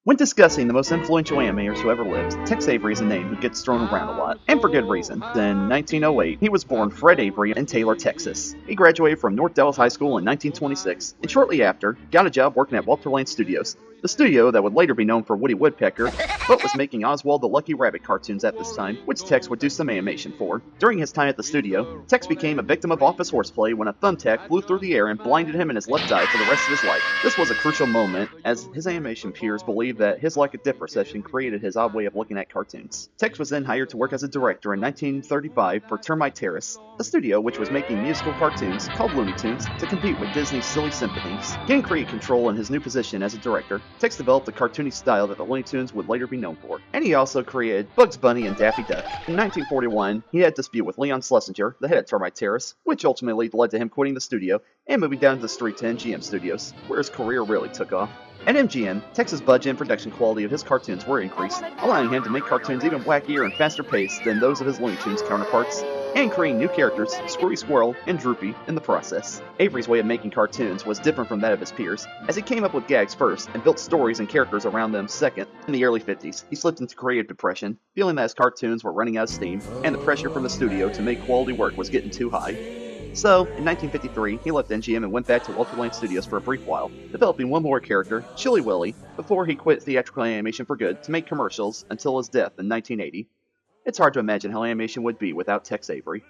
When discussing the most influential animators who ever lived, Tex Avery is a name who gets thrown around a lot, and for good reason. In 1908, he was born Fred Avery in Taylor, Texas. He graduated from North Dallas High School in 1926, and shortly after, got a job working at Walter Lane Studios, the studio that would later be known for Woody Woodpecker, but was making Oswald the Lucky Rabbit cartoons at this time, which Tex would do some animation for. During his time at the studio, Tex became a victim of office horseplay when a thumbtack flew through the air and blinded him in his left eye for the rest of his life. This was a crucial moment, as his animation peers believed that his lack of dip perception created his odd way of looking at cartoons. Tex was then hired to work as a director in 1935 for Termite Terrace, a studio which was making musical cartoons called Looney Tunes to compete with Disney's Silly Symphonies. Gaining creative control in his new position as a director, Tex developed the cartoony style that the Looney Tunes would later be known for, and he also created Bugs Bunny and Daffy Duck. In 1941, he had a dispute with Leon Schlesinger, the head of Termite Terrace, which ultimately led to him quitting the studio and moving down to the street to MGM Studios, where his career really took off. At MGM, Tex's budget and production quality of his cartoons were increased, allowing him to make cartoons even wackier and faster paced than those of his Looney Tunes counterparts, and creating new characters, Screwy Squirrel and Droopy, in the process. Avery's way of making cartoons was different from that of his peers, as he came up with gags first and built stories and characters around them second. In the early 50s, he slipped into creative depression, feeling that his cartoons were running out of steam, and the pressure from the studio to make quality work was getting too high. So, in 1953, he left MGM and went back to Walter Lane Studios for a brief while, developing one more character, Chilly Willy, before he quit theatrical animation for good to make commercials until his death in 1980. It's hard to imagine how animation would be without Tex Avery.